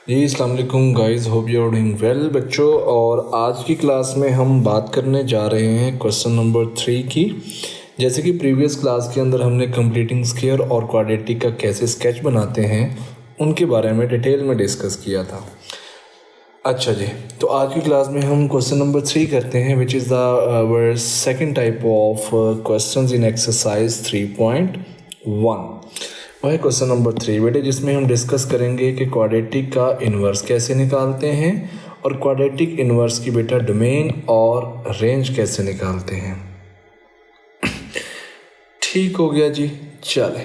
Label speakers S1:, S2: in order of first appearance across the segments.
S1: जी अस्सलाम वालेकुम guys, hope you are doing well बच्चों। और आज की क्लास में हम बात करने जा रहे हैं क्वेश्चन नंबर 3 की। जैसे कि प्रीवियस क्लास के अंदर हमने कंप्लीटिंग स्क्वायर और क्वाड्रेटिक का कैसे स्केच बनाते हैं उनके बारे में डिटेल में डिस्कस किया था। अच्छा जी, तो आज की क्लास में हम क्वेश्चन नंबर 3 करते हैं, which is the second type of questions in exercise 3.1। वह क्वेश्चन नंबर 3 बेटे, जिसमें हम डिस्कस करेंगे कि क्वाड्रेटिक का इन्वर्स कैसे निकालते हैं और क्वाड्रेटिक इन्वर्स की बेटा डोमेन और रेंज कैसे निकालते हैं। ठीक हो गया जी। चले,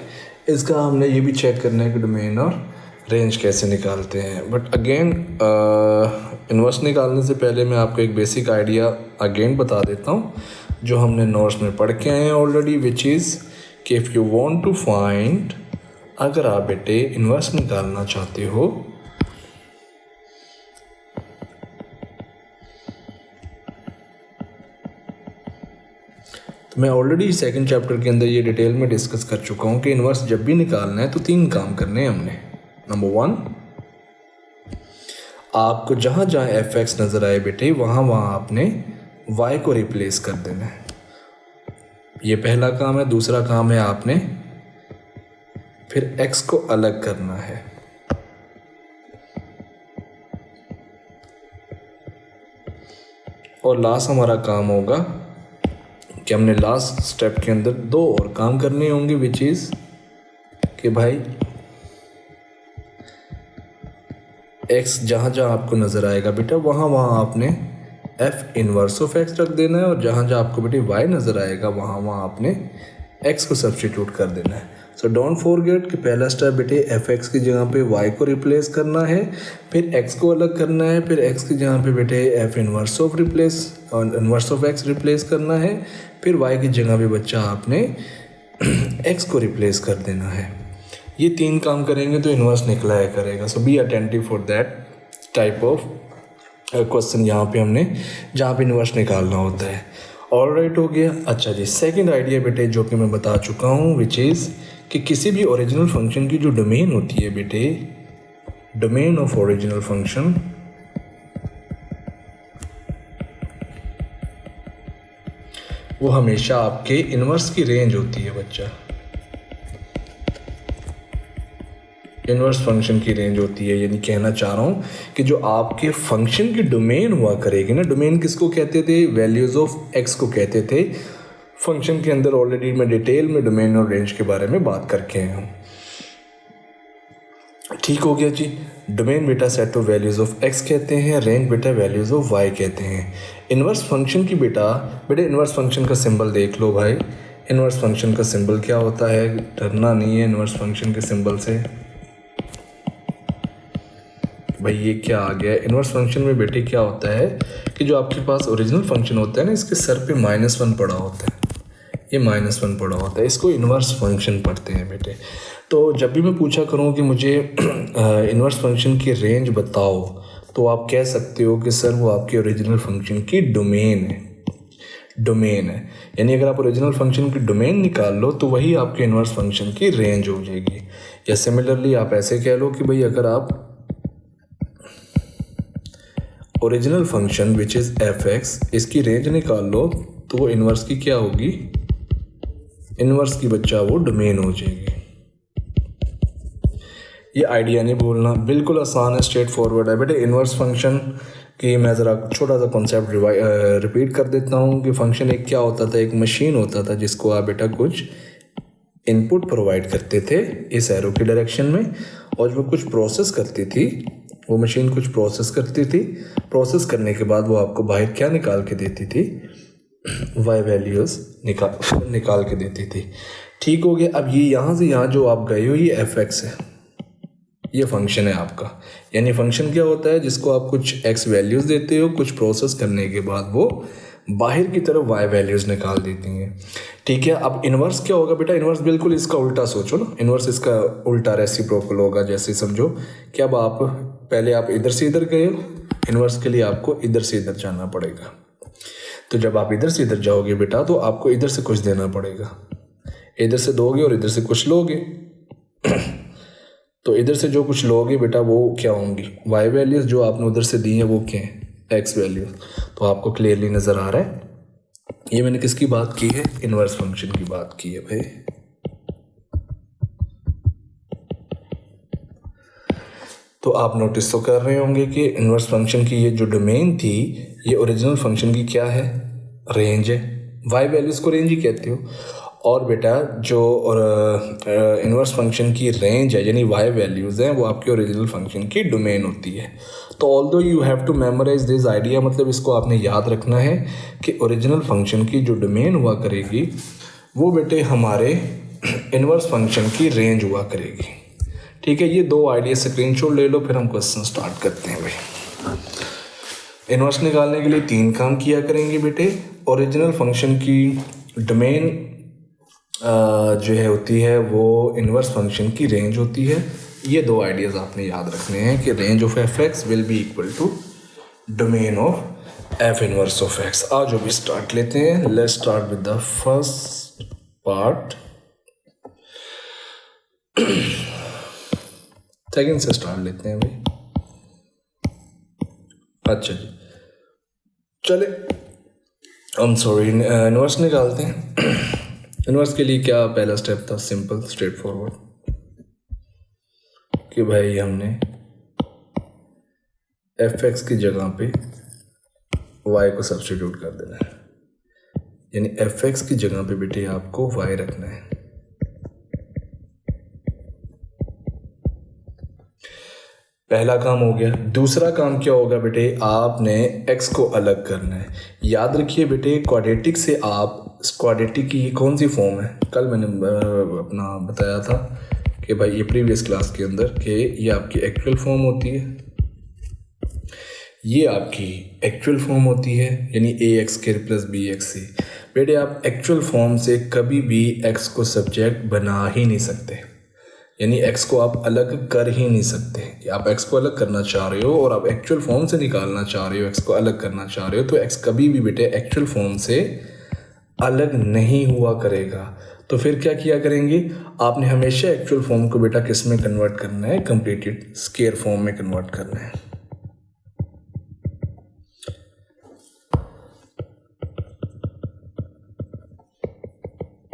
S1: इसका हमने ये भी चेक करना है कि डोमेन और रेंज कैसे निकालते हैं। बट अगेन इन्वर्स निकालने से पहले मैं आपको एक बेसिक आइडिया अगेन बता देता हूँ जो हमने नोट्स में पढ़ के आए हैं ऑलरेडी, विच इज़ कि if you want to find, अगर आप बेटे इन्वर्स निकालना चाहते हो तो मैं ऑलरेडी सेकंड चैप्टर के अंदर ये डिटेल में डिस्कस कर चुका हूँ कि इन्वर्स जब भी निकालना है तो 3 काम करने हैं हमने। नंबर 1, आपको जहाँ जहाँ एफ एक्स नज़र आए बेटे वहाँ वहाँ आपने वाई को रिप्लेस कर देना है। ये पहला काम है। दूसरा काम है आपने फिर x को अलग करना है। और लास्ट हमारा काम होगा कि हमने लास्ट स्टेप के अंदर 2 और काम करने होंगे, विच इज़ कि भाई x जहाँ जहाँ आपको नज़र आएगा बेटा वहाँ वहाँ आपने f इनवर्स ऑफ x रख देना है, और जहाँ जहाँ आपको बेटे y नज़र आएगा वहाँ वहाँ आपने x को सब्स्टिट्यूट कर देना है। सो डोंट फॉरगेट कि पहला स्टेप बेटे एफ एक्स की जगह पे y को रिप्लेस करना है, फिर x को अलग करना है, फिर x की जगह पे बेटे f inverse of x replace करना है, फिर y की जगह पे बच्चा आपने x को रिप्लेस कर देना है। ये 3 काम करेंगे तो इन्वर्स निकला है करेगा। So be attentive for that type of question यहाँ पे हमने जहाँ पे इन्वर्स निकालना होता है। ऑल राइट हो गया। अच्छा जी, सेकंड आइडिया बेटे जो कि मैं बता चुका हूँ, विच इज़ कि किसी भी ओरिजिनल फंक्शन की जो डोमेन होती है बेटे, डोमेन ऑफ ओरिजिनल फंक्शन वो हमेशा आपके इन्वर्स की रेंज होती है बच्चा। इन्वर्स फंक्शन की रेंज होती है, यानी कहना चाह रहा हूँ कि जो आपके फंक्शन की डोमेन हुआ करेगी ना, डोमेन किसको कहते थे? वैल्यूज़ ऑफ एक्स को कहते थे। फंक्शन के अंदर ऑलरेडी मैं डिटेल में डोमेन और रेंज के बारे में बात करके आया हूँ। ठीक हो गया जी। डोमेन बेटा set of values of x कहते हैं, रेंज बेटा वैल्यूज़ ऑफ वाई कहते हैं। इन्वर्स फंक्शन की बेटा इन्वर्स फंक्शन का सिंबल देख लो भाई। इन्वर्स फंक्शन का सिंबल क्या होता है? डरना नहीं है इन्वर्स फंक्शन के सिंबल से। भाई ये क्या आ गया? इन्वर्स फंक्शन में बेटे क्या होता है कि जो आपके पास ओरिजिनल फंक्शन होता है ना, इसके सर पे -1 पड़ा होता है। ये -1 पड़ा होता है, इसको इन्वर्स फंक्शन पढ़ते हैं बेटे। तो जब भी मैं पूछा करूँ कि मुझे इन्वर्स फंक्शन की रेंज बताओ, तो आप कह सकते हो कि सर वो आपके ओरिजिनल फंक्शन की डोमेन है। यानी अगर आप ओरिजिनल फंक्शन की डोमेन निकाल लो तो वही आपके इन्वर्स फंक्शन की रेंज हो जाएगी। या सिमिलरली आप ऐसे कह लो कि भाई अगर आप original function which is F x, इसकी रेंज निकाल लो तो वो इन्वर्स की क्या होगी? इन्वर्स की बच्चा वो डोमेन हो जाएगी। ये आइडिया नहीं भूलना, बिल्कुल आसान है, स्ट्रेट फॉरवर्ड है बेटे। इन्वर्स फंक्शन की मैं ज़रा छोटा सा कॉन्सेप्ट रिपीट कर देता हूँ कि फंक्शन एक क्या होता था? एक मशीन होता था जिसको आप बेटा कुछ इनपुट प्रोवाइड करते थे इस एरो की डायरेक्शन में, और वो कुछ प्रोसेस करती थी। वो मशीन कुछ प्रोसेस करती थी, प्रोसेस करने के बाद वो आपको बाहर क्या निकाल के देती थी? वाई वैल्यूज़ निकाल के देती थी। ठीक हो गया। अब ये यहाँ से यहाँ जो आप गए हो ये एफ एक्स है, ये फंक्शन है आपका। यानी फंक्शन क्या होता है? जिसको आप कुछ एक्स वैल्यूज़ देते हो, कुछ प्रोसेस करने के बाद वो बाहर की तरफ वाई वैल्यूज़ निकाल देती हैं। ठीक है। अब इन्वर्स क्या होगा बेटा? इन्वर्स बिल्कुल इसका उल्टा सोचो ना। इन्वर्स इसका उल्टा रेसिप्रोकल होगा। जैसे समझो कि अब आप पहले आप इधर से इधर गए हो, इन्वर्स के लिए आपको इधर से इधर जाना पड़ेगा। तो जब आप इधर से इधर जाओगे बेटा तो आपको इधर से कुछ देना पड़ेगा। इधर से दोगे और इधर से कुछ लोगे। तो इधर से जो कुछ लोगे बेटा वो क्या होंगी, वाई वैल्यूज़ जो आपने उधर से दी हैं वो क्या हैं, एक्स वैल्यू। तो आपको क्लियरली नज़र आ रहा है ये मैंने किसकी बात की है, इन्वर्स फंक्शन की बात की है भाई। तो आप नोटिस तो कर रहे होंगे कि इन्वर्स फंक्शन की ये जो डोमेन थी ये ओरिजिनल फंक्शन की क्या है, रेंज है। वाई वैल्यूज़ को रेंज ही कहते हो। और बेटा जो इन्वर्स फंक्शन की रेंज है यानी वाई वैल्यूज़ हैं वो आपके ओरिजिनल फंक्शन की डोमेन होती है। तो although you have to memorise this idea, मतलब इसको आपने याद रखना है कि ओरिजिनल फंक्शन की जो डोमेन हुआ करेगी वो बेटे हमारे इन्वर्स फंक्शन की रेंज हुआ करेगी। ठीक है, ये दो आइडिया स्क्रीनशॉट ले लो, फिर हम क्वेश्चन स्टार्ट करते हैं भाई। इन्वर्स निकालने के लिए 3 काम किया करेंगे बेटे। ओरिजिनल फंक्शन की डोमेन जो है होती है वो इन्वर्स फंक्शन की रेंज होती है। ये दो आइडियाज़ आपने याद रखने हैं कि range of F X will be equal to domain of F inverse of X. आज भी स्टार्ट लेते हैं। Let's start with the first part. Second से स्टार्ट लेते हैं भाई। अच्छा जी, चले हम सॉरी इन्वर्स निकालते हैं। इन्वर्स के लिए क्या पहला स्टेप था, सिंपल स्ट्रेट फॉरवर्ड कि भाई हमने एफ एक्स की जगह पे वाई को सब्स्टिट्यूट कर देना है, यानी एफ एक्स की जगह पे बेटे आपको वाई रखना है। पहला काम हो गया। दूसरा काम क्या होगा बेटे, आपने x को अलग करना है। याद रखिए बेटे क्वाड्रेटिक से आप क्वाड्रेटिक की कौन सी फॉर्म है, कल मैंने अपना बताया था कि भाई ये प्रीवियस क्लास के अंदर कि ये आपकी एक्चुअल फॉर्म होती है, ये आपकी एक्चुअल फॉर्म होती है यानी A X square plus B X C. बेटे आप एक्चुअल फॉर्म से कभी भी x को सब्जेक्ट बना ही नहीं सकते, यानी x को आप अलग कर ही नहीं सकते। आप x को अलग करना चाह रहे हो और आप एक्चुअल फॉर्म से निकालना चाह रहे हो, x को अलग करना चाह रहे हो, तो x कभी भी बेटे एक्चुअल फॉर्म से अलग नहीं हुआ करेगा। तो फिर क्या किया करेंगे, आपने हमेशा एक्चुअल फॉर्म को बेटा किस में कन्वर्ट करना है, कंप्लीटेड स्क्वायर फॉर्म में कन्वर्ट करना है।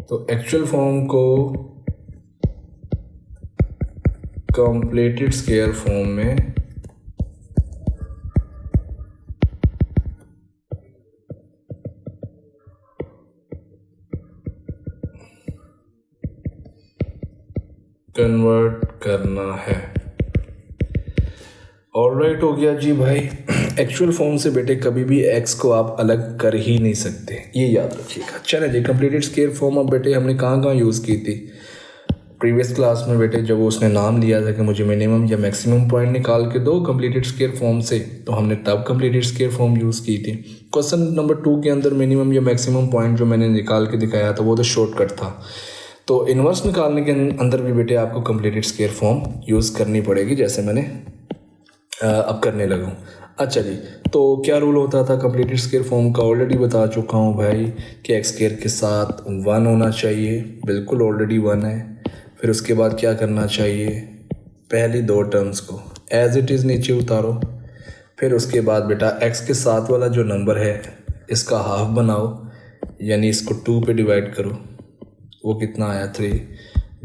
S1: तो एक्चुअल फॉर्म को कंप्लीटेड स्क्वायर फॉर्म में कन्वर्ट करना है। ऑलराइट हो गया जी भाई। एक्चुअल फॉर्म से बेटे कभी भी x को आप अलग कर ही नहीं सकते, ये याद रखिएगा। चले जी, कंप्लीटेड स्क्वायर फॉर्म अब बेटे हमने कहाँ यूज़ की थी प्रीवियस क्लास में बेटे, जब उसने नाम लिया था कि मुझे मिनिमम या मैक्सिमम पॉइंट निकाल के दो कंप्लीटेड स्क्वायर फॉर्म से, तो हमने तब कंप्लीटेड स्क्वायर फॉर्म यूज़ की थी। क्वेश्चन नंबर 2 के अंदर मिनिमम या मैक्सिमम पॉइंट जो मैंने निकाल के दिखाया था वो तो शॉर्टकट था। तो इन्वर्स निकालने के अंदर भी बेटे आपको कंप्लीटेड स्क्वायर फॉर्म यूज़ करनी पड़ेगी, जैसे मैंने अब करने लगा हूँ। अच्छा जी, तो क्या रूल होता था कंप्लीटेड स्क्वायर फॉर्म का, ऑलरेडी बता चुका हूँ भाई कि एक्स स्क्वायर के साथ 1 होना चाहिए, बिल्कुल ऑलरेडी 1 है। फिर उसके बाद क्या करना चाहिए, पहली 2 टर्म्स को एज इट इज़ नीचे उतारो। फिर उसके बाद बेटा एक्स के साथ वाला जो नंबर है इसका हाफ बनाओ, यानी इसको 2 पे डिवाइड करो, वो कितना आया 3।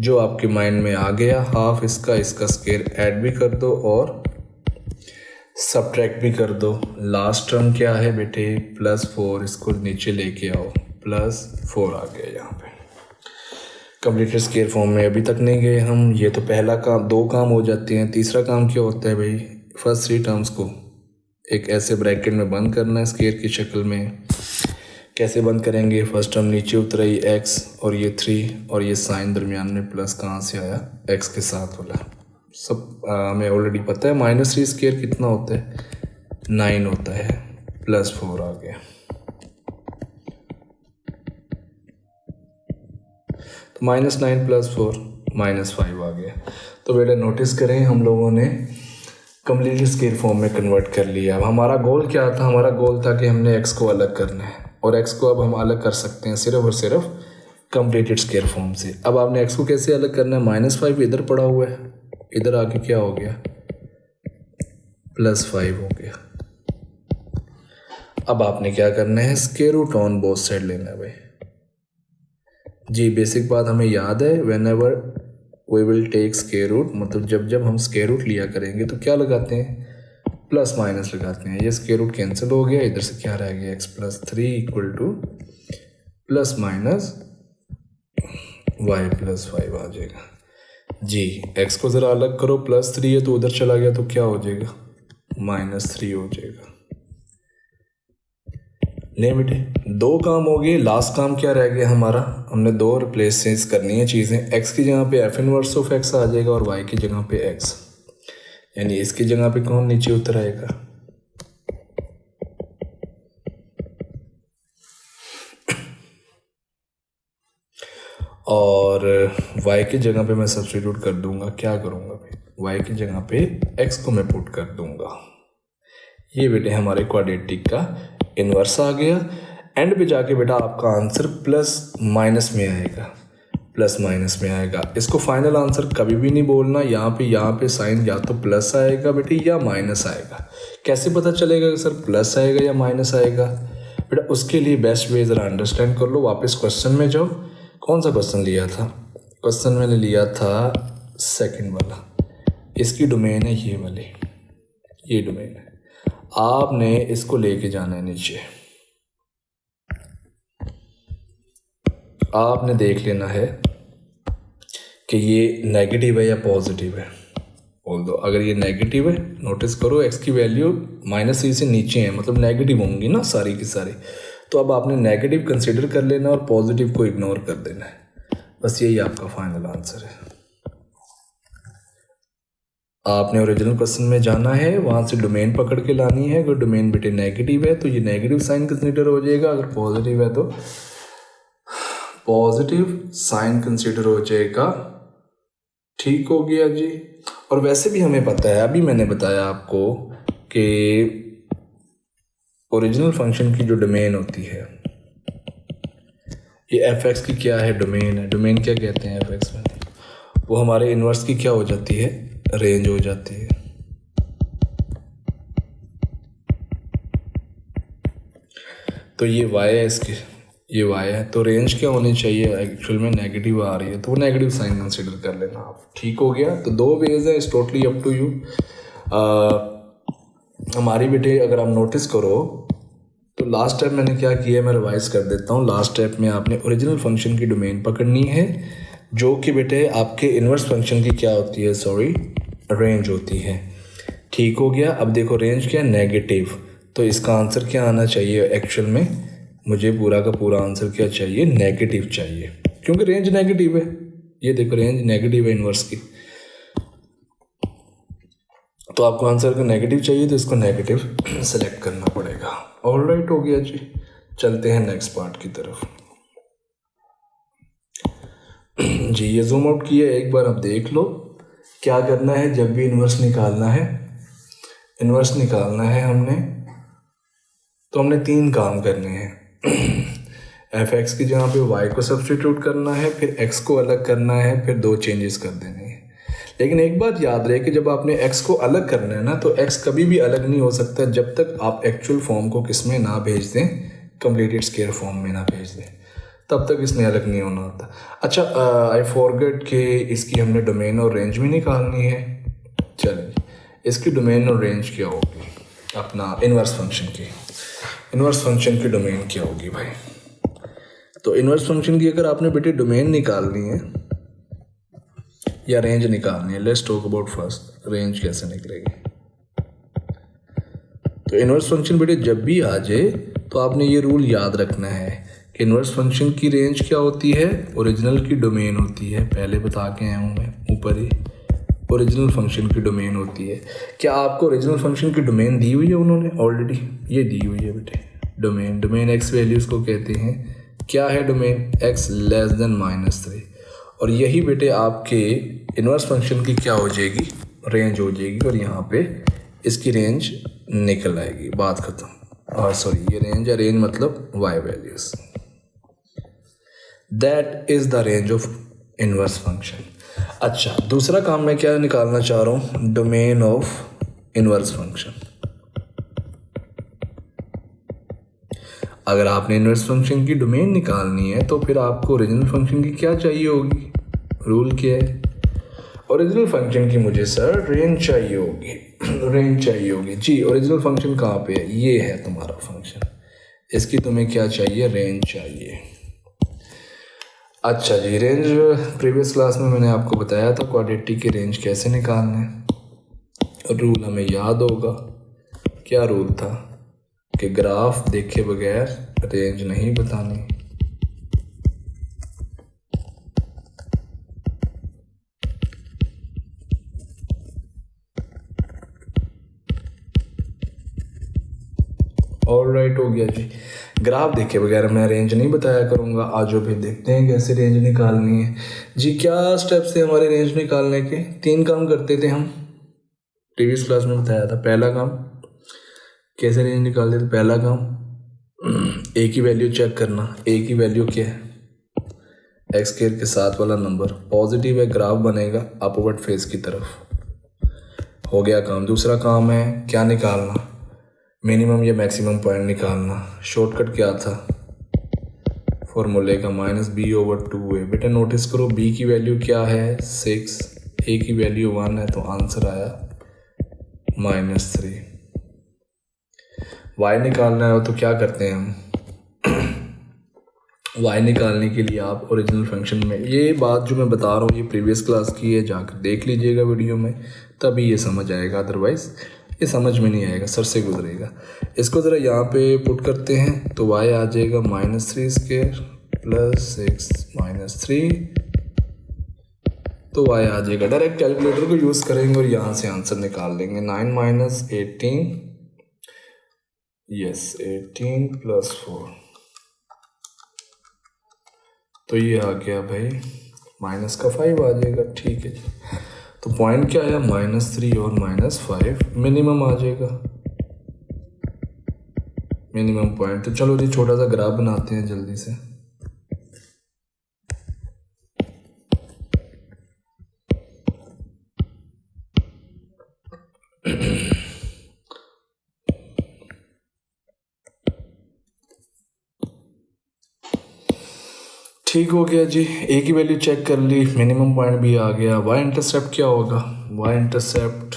S1: जो आपके माइंड में आ गया हाफ इसका स्क्वायर ऐड भी कर दो और सब्ट्रैक्ट भी कर दो। लास्ट टर्म क्या है बेटे +4, इसको नीचे लेके आओ, +4 आ गया यहाँ पे। कंप्लीटेड स्क्वायर फॉर्म में अभी तक नहीं गए हम, ये तो पहला काम, 2 काम हो जाते हैं। तीसरा काम क्या होता है भाई, फर्स्ट 3 टर्म्स को एक ऐसे ब्रैकेट में बंद करना है स्क्वायर की शक्ल में। कैसे बंद करेंगे, फर्स्ट टर्म नीचे उतराई x और ये 3 और ये साइन दरमियान में प्लस कहाँ से आया, x के साथ वाला सब हमें ऑलरेडी पता है। -3 स्क्वायर कितना होता है, 9 होता है, +4 आ गया। तो -9 + 4 -5 आ गया। तो बेटा नोटिस करें हम लोगों ने कंप्लीटेड स्क्वायर फॉर्म में कन्वर्ट कर लिया। अब हमारा गोल क्या था, हमारा गोल था कि हमने x को अलग करना है, और x को अब हम अलग कर सकते हैं सिर्फ और सिर्फ कंप्लीटेड स्क्वायर फॉर्म से। अब आपने x को कैसे अलग करना है, -5 इधर पड़ा हुआ है, इधर आके क्या हो गया, +5 हो गया। अब आपने क्या करना है, square root on both side लेना है भाई जी। बेसिक बात हमें याद है, whenever we will take square root, मतलब जब हम स्क्वायर रूट लिया करेंगे तो क्या लगाते हैं, प्लस माइनस लगाते हैं। ये स्क्वायर रूट कैंसिल हो गया, इधर से क्या रह गया, x+3 = प्लस माइनस y+5 आ जाएगा जी। x को ज़रा अलग करो, +3 है तो उधर चला गया तो क्या हो जाएगा, -3 हो जाएगा। नहीं बेटे, 2 काम हो गए, लास्ट काम क्या रह गया हमारा, हमने 2 रिप्लेसेस करनी है चीज़ें। x की जगह पे f−(x) आ जाएगा और y की जगह पे x, यानी इसकी जगह पे कौन नीचे उतर आएगा, और y की जगह पे मैं सब्स्टिट्यूट कर दूंगा, क्या करूंगा भाई, y की जगह पे x को मैं पुट कर दूंगा। ये बेटे हमारे क्वाड्रेटिक का इन्वर्स आ गया। एंड पे जाके बेटा आपका आंसर प्लस माइनस में आएगा, प्लस माइनस में आएगा। इसको फाइनल आंसर कभी भी नहीं बोलना, यहाँ पे साइन या तो प्लस आएगा बेटे या माइनस आएगा। कैसे पता चलेगा कि सर प्लस आएगा या माइनस आएगा बेटा, उसके लिए बेस्ट वे ज़रा अंडरस्टैंड कर लो। वापस क्वेश्चन में जाओ, कौन सा क्वेश्चन लिया था, क्वेश्चन मैंने लिया था सेकंड वाला, इसकी डोमेन है ये वाली, ये डोमेन है। आपने इसको लेके जाना है नीचे, आपने देख लेना है कि ये नेगेटिव है या पॉजिटिव है। ऑल्दो अगर ये नेगेटिव है, नोटिस करो x की वैल्यू -3 से नीचे है, मतलब नेगेटिव होंगी ना सारी की सारी, तो अब आपने नेगेटिव कंसिडर कर लेना और पॉजिटिव को इग्नोर कर देना है। बस यही आपका फाइनल आंसर है। आपने ओरिजिनल क्वेश्चन में जाना है, वहाँ से डोमेन पकड़ के लानी है। अगर डोमेन बेटे नेगेटिव है तो ये नेगेटिव साइन कंसिडर हो जाएगा, अगर पॉजिटिव है तो पॉजिटिव साइन कंसिडर हो जाएगा। ठीक हो गया जी। और वैसे भी हमें पता है, अभी मैंने बताया आपको कि ओरिजिनल फंक्शन की जो डोमेन होती है, ये f(x) की क्या है, डोमेन है। डोमेन क्या कहते हैं f(x) में, वो हमारे इन्वर्स की क्या हो जाती है, रेंज हो जाती है। तो ये y है, इसकी ये y है, तो रेंज क्या होनी चाहिए, एक्चुअल में नेगेटिव आ रही है तो वो नेगेटिव साइन कंसिडर कर लेना आप। ठीक हो गया। तो 2 वेज है, it's totally up to you. हमारी बेटे अगर आप नोटिस करो तो लास्ट स्टेप मैंने क्या किया है, मैं रिवाइज कर देता हूँ। लास्ट स्टेप में आपने ओरिजिनल फंक्शन की डोमेन पकड़नी है, जो कि बेटे आपके इन्वर्स फंक्शन की क्या होती है, सॉरी, रेंज होती है। ठीक हो गया। अब देखो रेंज क्या है, नेगेटिव, तो इसका आंसर क्या आना चाहिए, एक्चुअल में मुझे पूरा का पूरा आंसर क्या चाहिए, नेगेटिव चाहिए, क्योंकि रेंज नेगेटिव है। ये देखो रेंज नेगेटिव है इन्वर्स की, तो आपको आंसर का नेगेटिव चाहिए तो इसको नेगेटिव सेलेक्ट करना पड़ेगा। ऑलराइट, हो गया जी। चलते हैं नेक्स्ट पार्ट की तरफ जी। ये जूम आउट किया, एक बार आप देख लो क्या करना है। जब भी इन्वर्स निकालना है, इन्वर्स निकालना है हमने, तो हमने 3 काम करने हैं। f(x) की जगह पे y को सब्स्टिट्यूट करना है, फिर x को अलग करना है, फिर 2 चेंजेस कर देने हैं। लेकिन एक बात याद रहे कि जब आपने x को अलग करना है ना, तो x कभी भी अलग नहीं हो सकता जब तक आप एक्चुअल फॉर्म को किस में ना भेज दें, कंप्लीटेड स्क्वायर फॉर्म में ना भेज दें, तब तक इसमें अलग नहीं होना होता। अच्छा, आई फॉरगेट कि इसकी हमने डोमेन और रेंज भी निकालनी है। चलिए, इसकी डोमेन और रेंज क्या होगी, अपना इन्वर्स फंक्शन की, इन्वर्स फंक्शन की डोमेन क्या होगी भाई। तो इन्वर्स फंक्शन की अगर आपने बेटे डोमेन निकालनी है या रेंज निकालनी है, let's talk about first range कैसे निकलेगी। तो इन्वर्स फंक्शन बेटे जब भी आ जाए तो आपने ये रूल याद रखना है कि इन्वर्स फंक्शन की रेंज क्या होती है, ओरिजिनल की डोमेन होती है। पहले बता के आया हूँ मैं ऊपर ही, ओरिजिनल फंक्शन की डोमेन होती है। क्या आपको ओरिजिनल फंक्शन की डोमेन दी हुई है उन्होंने ऑलरेडी, ये दी हुई है बेटे डोमेन। डोमेन x वैल्यूज़ को कहते हैं, क्या है डोमेन, x <-3। और यही बेटे आपके इन्वर्स फंक्शन की क्या हो जाएगी, रेंज हो जाएगी, और यहाँ पे इसकी रेंज निकल आएगी, बात ख़त्म। और सॉरी, ये रेंज या रेंज मतलब y values, that is the range of inverse function. अच्छा, दूसरा काम मैं क्या निकालना चाह रहा हूँ, डोमेन ऑफ इनवर्स फंक्शन। अगर आपने इनवर्स फंक्शन की डोमेन निकालनी है तो फिर आपको ओरिजिनल फंक्शन की क्या चाहिए होगी, रूल क्या है, ओरिजिनल फंक्शन की मुझे सर रेंज चाहिए होगी, रेंज चाहिए होगी जी। ओरिजिनल फंक्शन कहाँ पे है, ये है तुम्हारा फंक्शन, इसकी तुम्हें क्या चाहिए, रेंज चाहिए। अच्छा जी, रेंज प्रीवियस क्लास में मैंने आपको बताया था क्वाड्रेटिक की रेंज कैसे निकालना है। रूल हमें याद होगा, क्या रूल था कि ग्राफ देखे बगैर रेंज नहीं बतानी। ऑलराइट, हो गया जी। ग्राफ देखे बगैर मैं रेंज नहीं बताया करूँगा। आज फिर देखते हैं कैसे रेंज निकालनी है जी। क्या स्टेप्स थे हमारे रेंज निकालने के, 3 काम करते थे हम, प्रीवियस क्लास में बताया था। पहला काम कैसे रेंज निकालते थे, पहला काम ए की वैल्यू चेक करना। ए की वैल्यू क्या है, एक्स स्क्वायर के साथ वाला नंबर, पॉजिटिव है, ग्राफ बनेगा अपवर्ड फेस की तरफ। हो गया काम। दूसरा काम है क्या निकालना, मिनिमम या मैक्सिमम पॉइंट निकालना। शॉर्टकट क्या था फॉर्मूले का, -b/2a। बेटा नोटिस करो b की वैल्यू क्या है 6, a की वैल्यू 1 है, तो आंसर आया -3। y निकालना है तो क्या करते हैं हम, y निकालने के लिए आप ओरिजिनल फंक्शन में, ये बात जो मैं बता रहा हूँ ये प्रीवियस क्लास की है, जाकर देख लीजिएगा वीडियो में, तभी ये समझ आएगा, अदरवाइज़ ये समझ में नहीं आएगा, सर से गुजरेगा। इसको ज़रा यहाँ पे पुट करते हैं तो y आ जाएगा -3² + 6 - 3, तो y आ जाएगा। डायरेक्ट कैलकुलेटर को यूज़ करेंगे और यहाँ से आंसर निकाल लेंगे। 9 - 18, यस 18 + 4, तो ये आ गया भाई -5 आ जाएगा। ठीक है जी, तो पॉइंट क्या है, -3 और -5, मिनिमम आ जाएगा, मिनिमम पॉइंट। तो चलो जी छोटा सा ग्राफ बनाते हैं जल्दी से। ठीक हो गया जी, ए की वैल्यू चेक कर ली, मिनिमम पॉइंट भी आ गया। वाई इंटरसेप्ट क्या होगा, वाई इंटरसेप्ट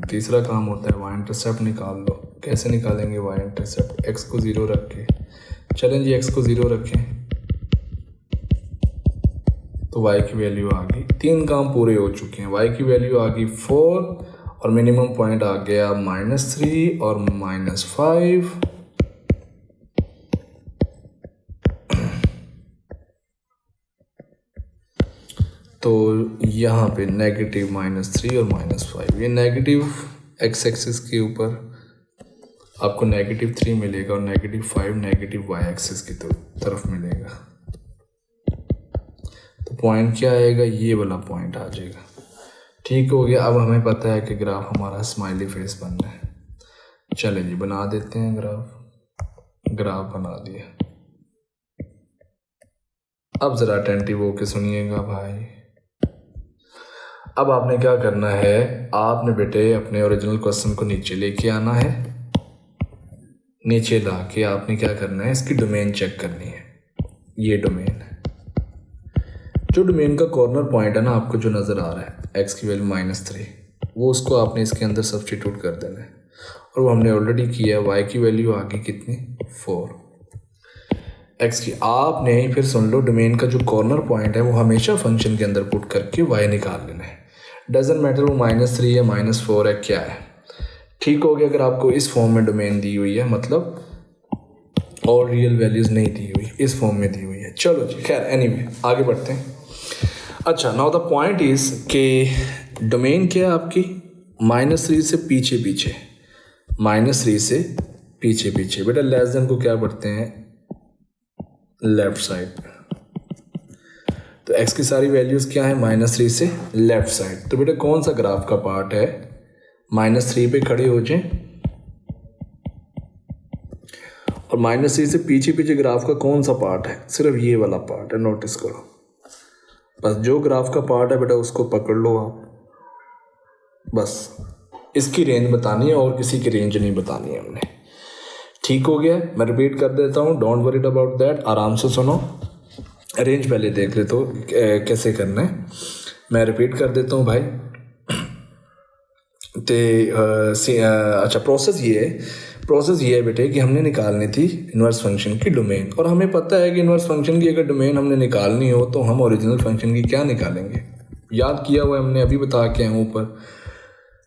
S1: तीसरा काम होता है, वाई इंटरसेप्ट निकाल लो। कैसे निकालेंगे वाई इंटरसेप्ट, एक्स को 0 रख के, चलें जी एक्स को 0 रखें तो वाई की वैल्यू आ गई। 3 काम पूरे हो चुके हैं, वाई की वैल्यू आ गई 4 और मिनिमम पॉइंट आ गया -3 और -5। तो यहाँ पे -3 और -5, ये नेगेटिव एक्स एक्सिस के ऊपर आपको -3 मिलेगा और -5 नेगेटिव वाई एक्सिस की तरफ मिलेगा। तो पॉइंट क्या आएगा, ये वाला पॉइंट आ जाएगा। ठीक हो गया। अब हमें पता है कि ग्राफ हमारा स्माइली फेस बनना है। चले जी बना देते हैं ग्राफ, ग्राफ बना दिया। अब ज़रा अटेंटिव होके सुनिएगा भाई। अब आपने क्या करना है, आपने बेटे अपने ओरिजिनल क्वेश्चन को नीचे लेके आना है। नीचे ला के आपने क्या करना है, इसकी डोमेन चेक करनी है। ये डोमेन है, जो डोमेन का कॉर्नर पॉइंट है ना आपको जो नज़र आ रहा है, एक्स की वैल्यू -3, वो उसको आपने इसके अंदर सब्स्टिट्यूट कर देना है। और वो हमने ऑलरेडी किया है। वाई की वैल्यू आ गई कितनी, 4, एक्स की। आपने फिर सुन लो, डोमेन का जो कॉर्नर पॉइंट है वो हमेशा फंक्शन के अंदर पुट करके वाई निकाल लेना है। डजेंट मैटर वो -3 है -4 है क्या है। ठीक हो गया। अगर आपको इस फॉर्म में डोमेन दी हुई है, मतलब और रियल वैल्यूज़ नहीं दी हुई, इस फॉर्म में दी हुई है। चलो जी खैर, एनीवे आगे बढ़ते हैं। अच्छा, नाउ द पॉइंट इज़ कि डोमेन क्या है आपकी, -3 से पीछे पीछे, -3 से पीछे पीछे। बेटा लेस देन को क्या पढ़ते हैं, लेफ्ट साइड। तो x की सारी वैल्यूज़ क्या है, -3 से लेफ्ट साइड। तो बेटा कौन सा ग्राफ का पार्ट है, -3 पे खड़े हो जाए और -3 से पीछे पीछे ग्राफ का कौन सा पार्ट है, सिर्फ ये वाला पार्ट है। नोटिस करो, बस जो ग्राफ का पार्ट है बेटा उसको पकड़ लो आप, बस इसकी रेंज बतानी है और किसी की रेंज नहीं बतानी है हमने। ठीक हो गया, मैं रिपीट कर देता हूँ, डोंट वरीड अबाउट दैट, आराम से सुनो। रेंज पहले देख ले तो कैसे करना है, मैं रिपीट कर देता हूँ भाई। अच्छा प्रोसेस ये है बेटे कि हमने निकालनी थी इन्वर्स फंक्शन की डोमेन, और हमें पता है कि इन्वर्स फंक्शन की अगर डोमेन हमने निकालनी हो तो हम ओरिजिनल फंक्शन की क्या निकालेंगे, याद किया हुआ हमने, अभी बता के आए ऊपर,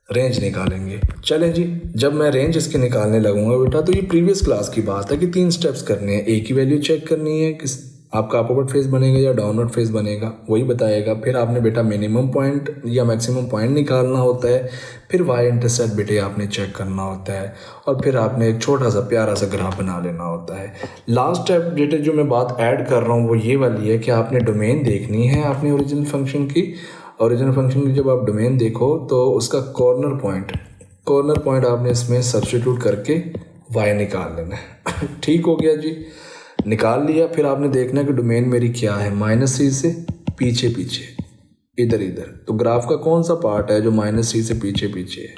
S1: रेंज निकालेंगे। चलें जी, जब मैं रेंज इसके निकालने लगूंगा बेटा तो ये प्रीवियस क्लास की बात है कि 3 स्टेप्स करने हैं। एक ही वैल्यू चेक करनी है कि आपका अपवर्ड फेस बनेगा या डाउनवर्ड फेस बनेगा, वही बताएगा। फिर आपने बेटा मिनिमम पॉइंट या मैक्सिमम पॉइंट निकालना होता है, फिर वाई इंटरसेप्ट बेटे आपने चेक करना होता है, और फिर आपने एक छोटा सा प्यारा सा ग्राफ बना लेना होता है। लास्ट स्टेप बेटे जो मैं बात ऐड कर रहा हूँ वो ये वाली है कि आपने डोमेन देखनी है अपने ओरिजिनल फंक्शन की। ओरिजिनल फंक्शन की जब आप डोमेन देखो तो उसका कॉर्नर पॉइंट आपने इसमें सब्स्टिट्यूट करके वाई निकाल लेना है। ठीक हो गया जी, निकाल लिया। फिर आपने देखना है कि डोमेन मेरी क्या है, -3 से पीछे इधर तो ग्राफ का कौन सा पार्ट है जो -3 से पीछे है,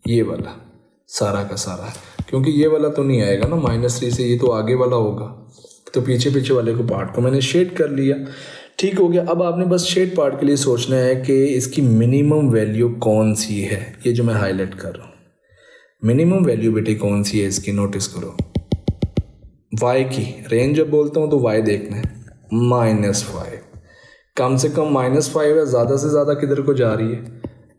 S1: ये वाला सारा का सारा, क्योंकि ये वाला तो नहीं आएगा ना -3 से, ये तो आगे वाला होगा, तो पीछे वाले को पार्ट को मैंने शेड कर लिया। ठीक हो गया। अब आपने बस शेड पार्ट के लिए सोचना है कि इसकी मिनिमम वैल्यू कौन सी है, ये जो मैं हाईलाइट कर रहा हूँ, मिनिमम वैल्यू बेटे कौन सी है इसकी, नोटिस करो। y की रेंज जब बोलता हूँ तो y देखना है, -5, कम से कम -5 है, ज़्यादा से ज़्यादा किधर को जा रही है,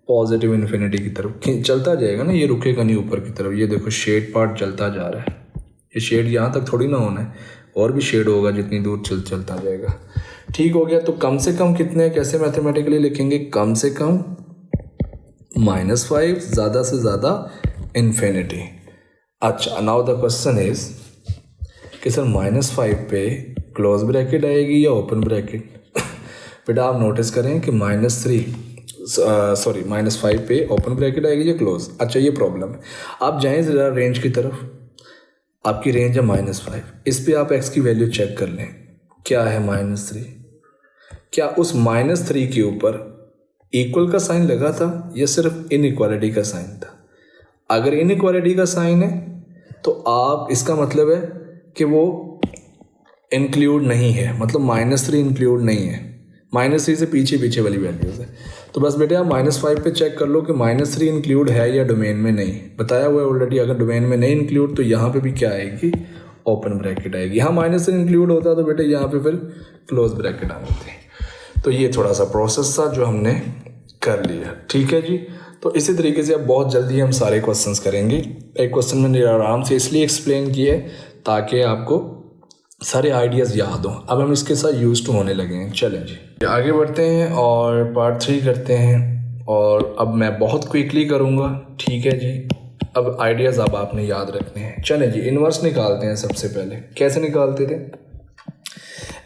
S1: पॉजिटिव इन्फिनिटी की तरफ चलता जाएगा ना, ये रुकेगा नहीं ऊपर की तरफ। ये देखो शेड पार्ट चलता जा रहा है, ये शेड यहाँ तक थोड़ी ना होना है, और भी शेड होगा जितनी दूर चलता जाएगा। ठीक हो गया। तो कम से कम कितने, कैसे मैथमेटिकली लिखेंगे, कम से कम -5, ज़्यादा से ज़्यादा इन्फिनिटी। अच्छा, नाउ द क्वेश्चन इज कि सर -5 पे क्लोज ब्रैकेट आएगी या ओपन ब्रैकेट। बेटा आप नोटिस करें कि -5 पे ओपन ब्रैकेट आएगी या क्लोज। अच्छा ये प्रॉब्लम है, आप जाएं ज़रा रेंज की तरफ, आपकी रेंज है -5, इस पे आप x की वैल्यू चेक कर लें, क्या है -3, क्या उस -3 के ऊपर इक्वल का साइन लगा था या सिर्फ इनइक्वालिटी का साइन था। अगर इनइक्वालिटी का साइन है तो आप, इसका मतलब है कि वो इंक्लूड नहीं है, मतलब -3 इंक्लूड नहीं है, -3 से पीछे वाली वैल्यूज है। तो बस बेटे आप -5 पे चेक कर लो कि -3 इंक्लूड है या डोमेन में नहीं, बताया हुआ है ऑलरेडी। अगर डोमेन में नहीं इंक्लूड तो यहाँ पे भी क्या आएगी, ओपन ब्रैकेट आएगी। यहाँ -3 इंक्लूड होता तो बेटे यहाँ पे फिर क्लोज ब्रैकेट आनी थी। तो ये थोड़ा सा प्रोसेस था जो हमने कर लिया। ठीक है जी, तो इसी तरीके से अब बहुत जल्दी हम सारे क्वेश्चंस करेंगे। एक क्वेश्चन मैंने आराम से इसलिए एक्सप्लेन किए ताकि आपको सारे आइडियाज़ याद हों। अब हम इसके साथ यूज टू होने लगे हैं। चलें जी आगे बढ़ते हैं और पार्ट 3 करते हैं, और अब मैं बहुत क्विकली करूँगा। ठीक है जी, अब आइडियाज़ अब आपने याद रखने हैं। चलें जी, इन्वर्स निकालते हैं। सबसे पहले कैसे निकालते थे,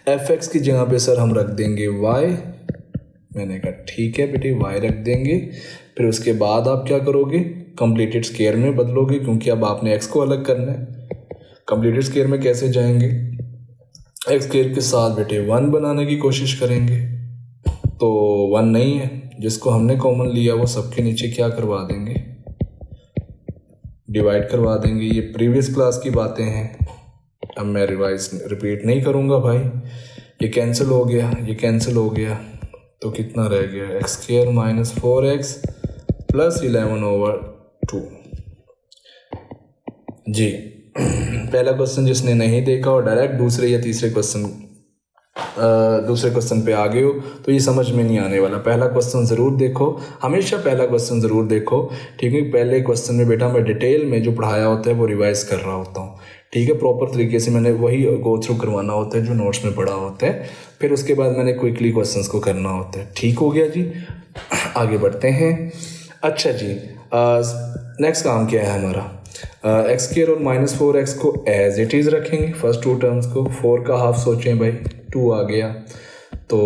S1: fx की जगह पे सर हम रख देंगे y। मैंने कहा ठीक है बेटे, y रख देंगे। फिर उसके बाद आप क्या करोगे, कंप्लीटेड स्क्वायर में बदलोगे, क्योंकि अब आपने x को अलग करना है। कंप्लीटेड स्क्वायर में कैसे जाएंगे, x स्क्वायर के साथ बेटे 1 बनाने की कोशिश करेंगे, तो 1 नहीं है, जिसको हमने कॉमन लिया वो सबके नीचे क्या करवा देंगे, डिवाइड करवा देंगे। ये प्रीवियस क्लास की बातें हैं, अब मैं रिपीट नहीं करूँगा भाई। ये कैंसिल हो गया, ये कैंसिल हो गया, तो कितना रह गया, x² - 4x + 11/2 जी। पहला क्वेश्चन जिसने नहीं देखा और डायरेक्ट दूसरे या तीसरे क्वेश्चन पे आ गए हो तो ये समझ में नहीं आने वाला। पहला क्वेश्चन ज़रूर देखो, हमेशा पहला क्वेश्चन ज़रूर देखो। ठीक है, पहले क्वेश्चन में बेटा मैं डिटेल में जो पढ़ाया होता है वो रिवाइज कर रहा होता हूँ। ठीक है, प्रॉपर तरीके से मैंने वही गो थ्रू करवाना होता है जो नोट्स में पढ़ा होता है, फिर उसके बाद मैंने क्विकली क्वेश्चंस को करना होता है। ठीक हो गया जी, आगे बढ़ते हैं। अच्छा जी, नेक्स्ट काम क्या है हमारा, x² और -4x को एज इट इज़ रखेंगे, फर्स्ट 2 टर्म्स को। 4 का हाफ सोचें भाई, 2 आ गया, तो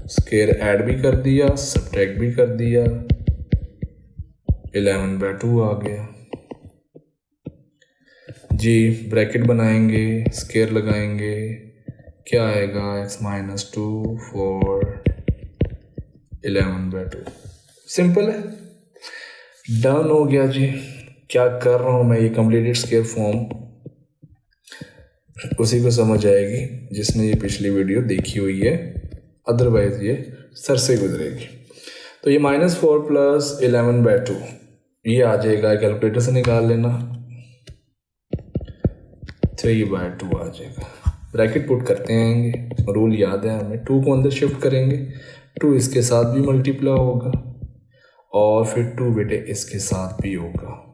S1: स्क्वायर ऐड भी कर दिया, सब्ट्रैक्ट भी कर दिया, 11/2 आ गया जी। ब्रैकेट बनाएंगे, स्क्वायर लगाएंगे, क्या आएगा x-2 for 11/2। सिंपल है, डन हो गया जी। क्या कर रहा हूँ मैं, ये कंप्लीटेड स्केयर फॉर्म उसी को समझ आएगी जिसने ये पिछली वीडियो देखी हुई है, अदरवाइज ये सर से गुजरेगी। तो ये -4 + 11/2 ये आ जाएगा, कैलकुलेटर से निकाल लेना, 3/2 आ जाएगा। ब्रैकेट पुट करते हैं, रूल याद है हमें, 2 को अंदर शिफ्ट करेंगे, 2 इसके साथ भी मल्टीप्लाई होगा और फिर 2 बेटे इसके साथ भी होगा।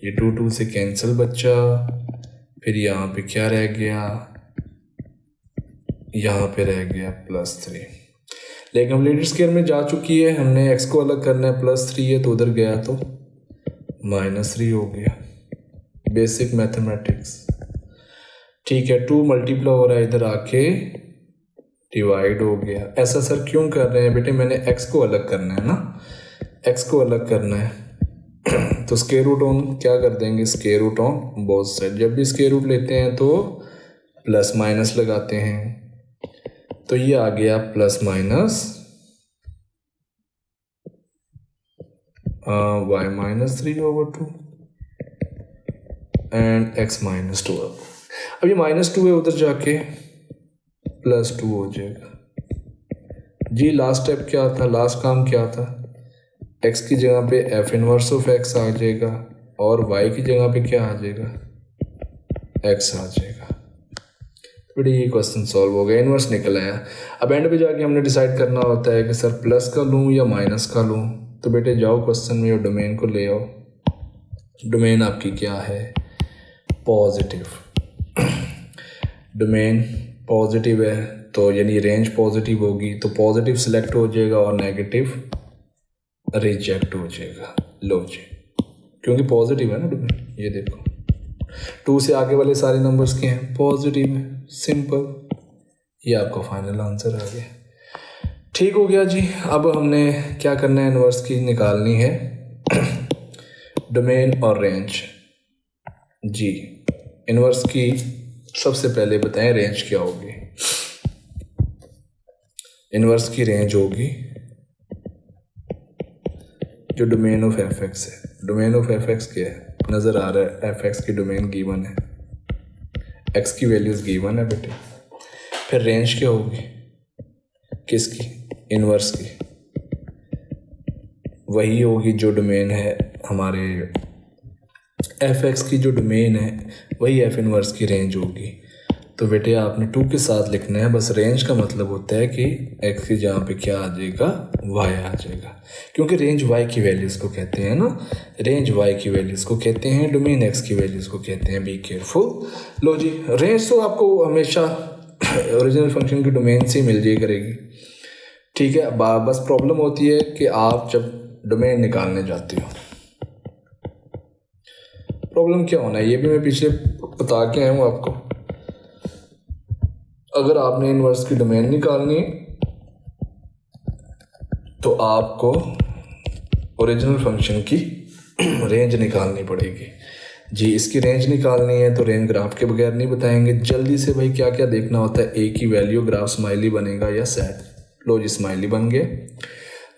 S1: ये 2 से कैंसिल बच्चा, फिर यहाँ पे क्या रह गया, यहाँ पे रह गया +3। लेकिन कंप्लीटेड स्केयर में जा चुकी है, हमने x को अलग करना है, +3 है तो उधर गया तो -3 हो गया। बेसिक मैथमेटिक्स, ठीक है। 2 मल्टीप्लाई हो रहा है, इधर आके डिवाइड हो गया। ऐसा सर क्यों कर रहे हैं बेटे, मैंने x को अलग करना है ना, x को अलग करना है तो स्क्वायर रूट ऑन क्या कर देंगे, square root on both side. जब भी स्क्वायर रूट लेते हैं तो प्लस माइनस लगाते हैं, तो ये आ गया y-3/2 एंड x-2। अब ये -2 है, उधर जाके +2 हो जाएगा जी। लास्ट स्टेप क्या था, लास्ट काम क्या था, x की जगह पे f इनवर्स ऑफ x आ जाएगा और y की जगह पे क्या आ जाएगा, x आ जाएगा। बेटे ये क्वेश्चन सॉल्व हो गया, इनवर्स निकल आया। अब एंड पे जाके हमने डिसाइड करना होता है कि सर प्लस का लूँ या माइनस का लूँ। तो बेटे जाओ क्वेश्चन में, डोमेन को ले आओ। डोमेन आपकी क्या है, पॉजिटिव। डोमेन पॉजिटिव है तो यानी रेंज पॉजिटिव होगी, तो पॉजिटिव सिलेक्ट हो जाएगा और नेगेटिव रिजेक्ट हो जाएगा। लो जी, क्योंकि पॉजिटिव है ना डोमेन, ये देखो 2 से आगे वाले सारे नंबर्स के हैं, पॉजिटिव है, सिंपल। ये आपका फाइनल आंसर आ गया। ठीक हो गया जी। अब हमने क्या करना है, इनवर्स की निकालनी है, डोमेन और रेंज जी। इनवर्स की सबसे पहले बताएं रेंज क्या होगी। इनवर्स की रेंज होगी जो डोमेन ऑफ f(x) है। डोमेन ऑफ f(x) क्या है, नज़र आ रहा है, f(x) की डोमेन गिवन है, x की वैल्यूज़ गिवन है बेटे। फिर रेंज क्या होगी, किसकी, इनवर्स की, वही होगी जो डोमेन है हमारे f(x) की, जो डोमेन है वही f इनवर्स की रेंज होगी। तो बेटे आपने 2 के साथ लिखना है, बस रेंज का मतलब होता है कि x की जहाँ पे क्या आ जाएगा, y आ जाएगा, क्योंकि रेंज y की वैल्यूज़ को कहते हैं ना, रेंज y की वैल्यूज़ को कहते हैं, डोमेन x की वैल्यूज़ को कहते हैं। Be careful. लो जी, रेंज तो आपको हमेशा ओरिजिनल फंक्शन की डोमेन से ही मिल जाए करेगी, ठीक है। बस प्रॉब्लम होती है कि आप जब डोमेन निकालने जाते हो, प्रॉब्लम क्या होना है ये भी मैं पीछे बता के आया हूँ आपको। अगर आपने इनवर्स की डोमेन निकालनी तो आपको ओरिजिनल फंक्शन की रेंज निकालनी पड़ेगी जी। इसकी रेंज निकालनी है तो रेंज ग्राफ के बगैर नहीं बताएंगे। जल्दी से भाई क्या क्या देखना होता है, ए की वैल्यू, ग्राफ स्माइली बनेगा या सेट। लो जी, स्माइली बन गए।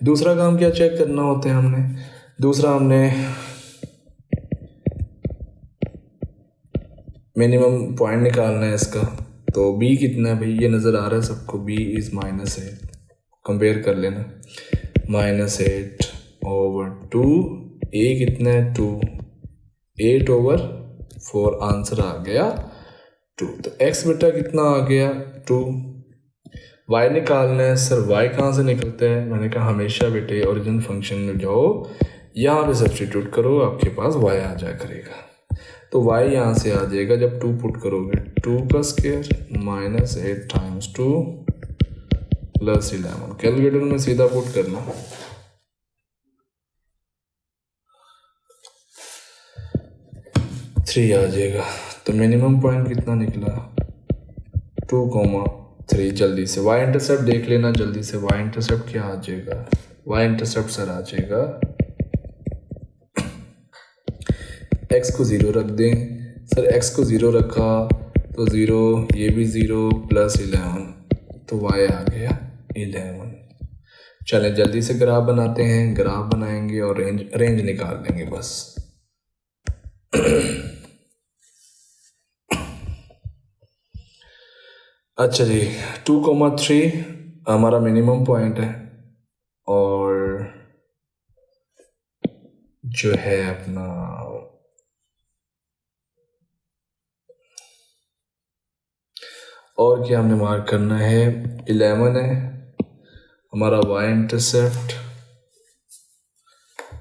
S1: दूसरा काम क्या चेक करना होता है हमने, दूसरा हमने मिनिमम पॉइंट निकालना है इसका। तो b कितना है भाई, ये नज़र आ रहा है सबको, b इज़ -8। कंपेयर कर लेना, -8/2, a कितना है 2, 8/4 आंसर आ गया 2। तो x बेटा कितना आ गया 2। y निकालना है, सर y कहाँ से निकलता है, मैंने कहा हमेशा बेटे ओरिजिनल फंक्शन में जाओ, यहाँ पे सब्स्टिट्यूट करो, आपके पास y आ जाया करेगा। तो y यहाँ से आ जाएगा जब 2 पुट करोगे, 2 का स्क्वायर -8 × 2 + 11। कैलकुलेटर में सीधा पुट करना, 3 आ जाएगा। तो मिनिमम पॉइंट कितना निकला, 2,3। जल्दी से y इंटरसेप्ट देख लेना, जल्दी से y इंटरसेप्ट क्या आ जाएगा, y इंटरसेप्ट सर आ जाएगा, x को 0 रख दें, सर x को 0 रखा तो 0, ये भी 0 + 11, तो y आ गया 11। चलें जल्दी से ग्राफ बनाते हैं, ग्राफ बनाएंगे और रेंज निकाल लेंगे बस। अच्छा जी, 2,3 हमारा मिनिमम पॉइंट है और जो है अपना और क्या हमें मार्क करना है, 11 है हमारा y इंटरसेप्ट।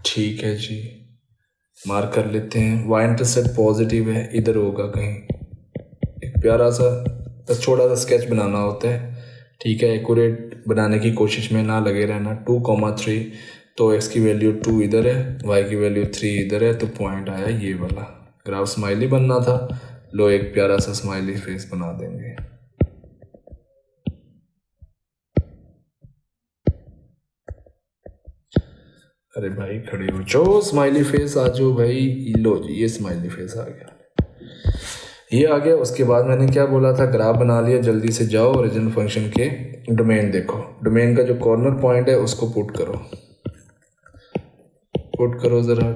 S1: ठीक है जी, मार्क कर लेते हैं। y इंटरसेप्ट पॉजिटिव है, इधर होगा कहीं। एक प्यारा सा छोटा सा स्केच बनाना होता है, ठीक है। एक्यूरेट बनाने की कोशिश में ना लगे रहना। 2,3 तो x की वैल्यू 2 इधर है, y की वैल्यू 3 इधर है, तो पॉइंट आया ये वाला। ग्राफ स्माइली बनना था, लो एक प्यारा सा स्माइली फेस बना देंगे। अरे भाई खड़े हो जाओ, स्माइली फेस आ जाओ भाई। लो जी, ये स्माइली फेस आ गया, ये आ गया। उसके बाद मैंने क्या बोला था, ग्राफ बना लिया। जल्दी से जाओ ओरिजिनल फंक्शन के डोमेन देखो। डोमेन का जो कॉर्नर पॉइंट है उसको पुट करो ज़रा।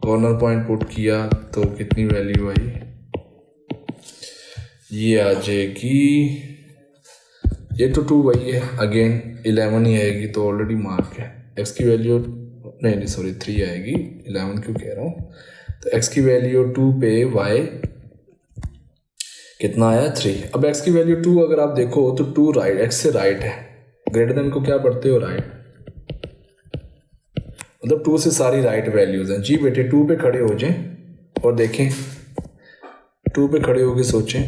S1: कॉर्नर पॉइंट पुट किया तो कितनी वैल्यू आई, ये आ जाएगी, ये तो 2 वही है, अगेन 11 ही आएगी, तो ऑलरेडी मार्क है। x की वैल्यू नहीं सॉरी 3 आएगी, 11 क्यों कह रहा हूँ। तो x की वैल्यू 2 पे y कितना आया 3। अब x की वैल्यू 2 अगर आप देखो तो 2 राइट, x से राइट है। ग्रेटर देन को क्या पढ़ते हो, राइट, मतलब 2 से सारी राइट वैल्यूज हैं जी बेटे। 2 पे खड़े हो जाएं और देखें, 2 पे खड़े होके सोचें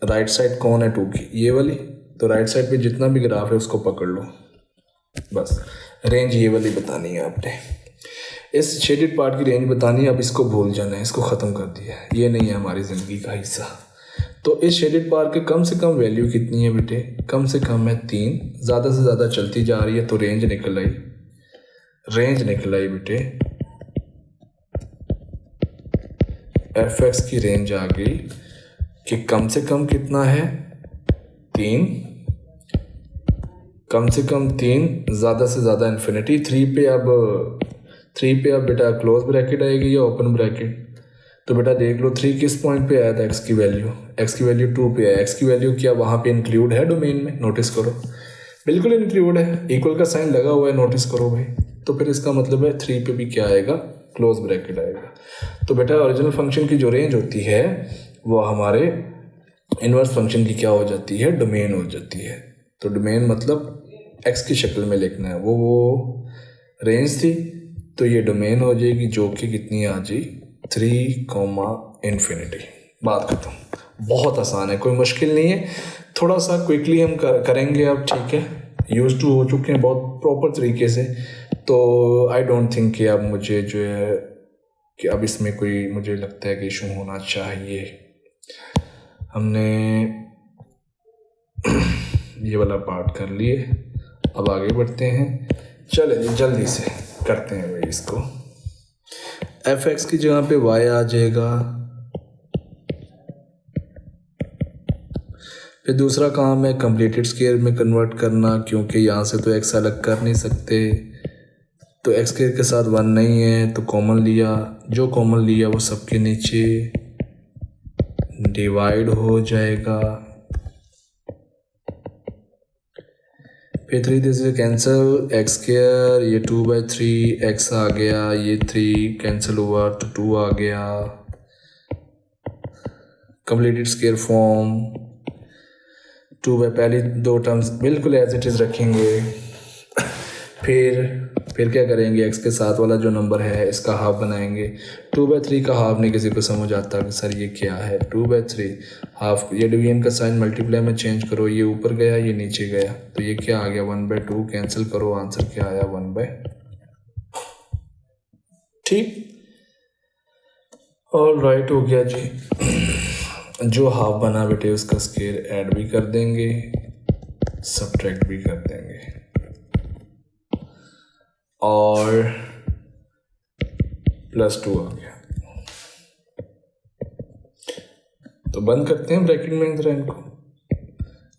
S1: राइट साइड कौन है 2 की, ये वाली। तो राइट साइड पे जितना भी ग्राफ है उसको पकड़ लो, बस रेंज ये वाली बतानी है आपने। इस शेडेड पार्ट की रेंज बतानी है, अब इसको भूल जाना है, इसको ख़त्म कर दिया है, ये नहीं है हमारी ज़िंदगी का हिस्सा। तो इस शेडेड पार्ट के कम से कम वैल्यू कितनी है बेटे, कम से कम है 3, ज़्यादा से ज़्यादा चलती जा रही है, तो रेंज निकल आई बेटे। fx की रेंज आ गई कि कम से कम कितना है 3, कम से कम 3, ज़्यादा से ज़्यादा इन्फिनिटी। 3 पे अब बेटा क्लोज ब्रैकेट आएगी या ओपन ब्रैकेट। तो बेटा देख लो 3 किस पॉइंट पे आया था, x की वैल्यू 2 पे है। x की वैल्यू क्या वहाँ पे इंक्लूड है डोमेन में, नोटिस करो, बिल्कुल इंक्लूड है, इक्वल का साइन लगा हुआ है, नोटिस करो भाई। तो फिर इसका मतलब है 3 पे भी क्या आएगा, क्लोज ब्रैकेट आएगा। तो बेटा ओरिजिनल फंक्शन की जो रेंज होती है वो हमारे इन्वर्स फंक्शन की क्या हो जाती है, डोमेन हो जाती है। तो डोमेन मतलब x की शक्ल में लिखना है, वो रेंज थी, तो ये डोमेन हो जाएगी जो कि कितनी आ जाए 3,∞। बात खत्म। बहुत आसान है, कोई मुश्किल नहीं है, थोड़ा सा क्विकली हम करेंगे अब, ठीक है। यूज टू हो चुके हैं बहुत प्रॉपर तरीके से, तो आई डोंट थिंक कि अब मुझे जो है कि अब इसमें कोई मुझे लगता है कि इशू होना चाहिए। हमने ये वाला पार्ट कर लिए, अब आगे बढ़ते हैं। चलिए जल्दी से करते हैं भाई इसको। fx की जगह पे y आ जाएगा। फिर दूसरा काम है कंप्लीटेड स्क्वायर में कन्वर्ट करना, क्योंकि यहाँ से तो x अलग कर नहीं सकते, तो x स्क्वायर के साथ 1 नहीं है तो कॉमन लिया, जो कॉमन लिया वो सबके नीचे डिवाइड हो जाएगा। फिर 3 से कैंसिल, x स्क्वायर, ये 2/3 x आ गया, ये 3 कैंसिल हुआ तो 2 आ गया। कंप्लीटेड स्क्वायर फॉर्म 2 बाय पहली 2 टर्म्स बिल्कुल एज इट इज़ रखेंगे। फिर क्या करेंगे, x के साथ वाला जो नंबर है इसका हाफ बनाएंगे। 2/3 का हाफ नहीं किसी को समझ आता कि सर ये क्या है, 2/3 हाफ, ये डिवीजन का साइन मल्टीप्लाई में चेंज करो, ये ऊपर गया ये नीचे गया, तो ये क्या आ गया 1/2, कैंसिल करो, आंसर क्या आया 1/, ठीक। ऑल राइट हो गया जी। जो हाफ बना बेटे उसका स्क्वायर ऐड भी कर देंगे, सब्ट्रैक्ट भी कर देंगे, और +2 आ गया। तो बंद करते हैं ब्रैकेट में जरा इनको।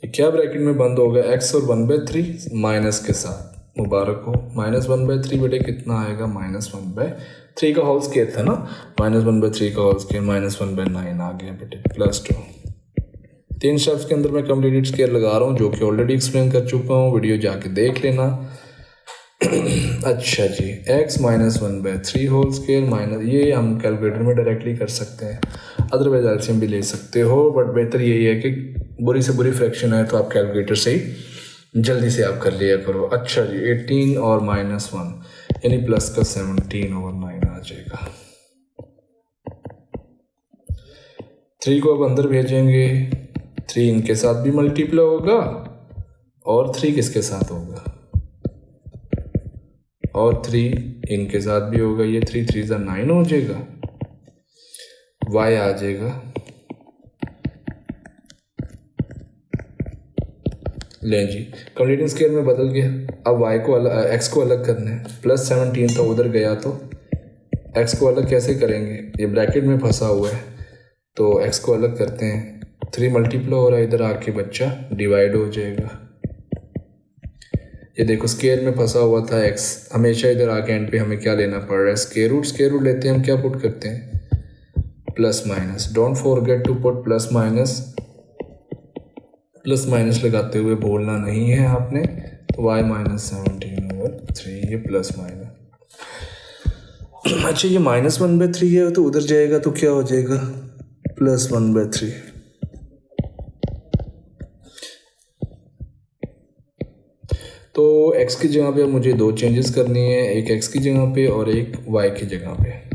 S1: ये क्या ब्रैकेट में बंद होगा, एक्स और 1/3 माइनस के साथ, मुबारक हो। -1/3 बेटे कितना आएगा, -1/3 का होल स्क्वायर था ना, -1/3 का होल स्क्वायर -1/9 आ गया बेटे, +2। 3 स्टेप्स के अंदर मैं कंप्लीटेड स्क्वायर लगा रहा हूँ, जो कि ऑलरेडी एक्सप्लेन कर चुका हूँ, वीडियो जाके देख लेना। अच्छा जी, x -1/3 होल स्क्वायर माइनस, ये हम कैलकुलेटर में डायरेक्टली कर सकते हैं, अदरवाइज एलसीएम भी ले सकते हो, बट बेहतर यही है कि बुरी से बुरी फ्रैक्शन है तो आप कैलकुलेटर से ही जल्दी से आप कर लिया करो। अच्छा जी, 18 और -1 यानी प्लस का 17/9 आ जाएगा। 3 को अब अंदर भेजेंगे, 3 इनके साथ भी मल्टीप्लाई होगा और 3 किसके साथ होगा, और 3 इनके साथ भी होगा, ये 3 3 9 हो जाएगा, y आ जाएगा। लें जी, कंप्लीटिंग स्क्वायर में बदल गया। अब y को x को अलग करना है, +17 तो उधर गया, तो x को अलग कैसे करेंगे, ये ब्रैकेट में फंसा हुआ है, तो x को अलग करते हैं। 3 मल्टीप्लाई हो रहा है, इधर आके बच्चा डिवाइड हो जाएगा। ये देखो स्क्वायर में फंसा हुआ था x, हमेशा इधर आके एंड पे हमें क्या लेना पड़ रहा है, स्क्वायर रूट लेते हैं हम, क्या पुट करते हैं, plus minus. Don't forget to put plus minus लगाते हुए बोलना नहीं है आपने। तो y -17/3 ये प्लस माइनस। अच्छा, ये -1/3 है तो उधर जाएगा तो क्या हो जाएगा, +1/3। तो x की जगह पे मुझे 2 चेंजेस करनी है, एक x की जगह पे और एक y की जगह पे।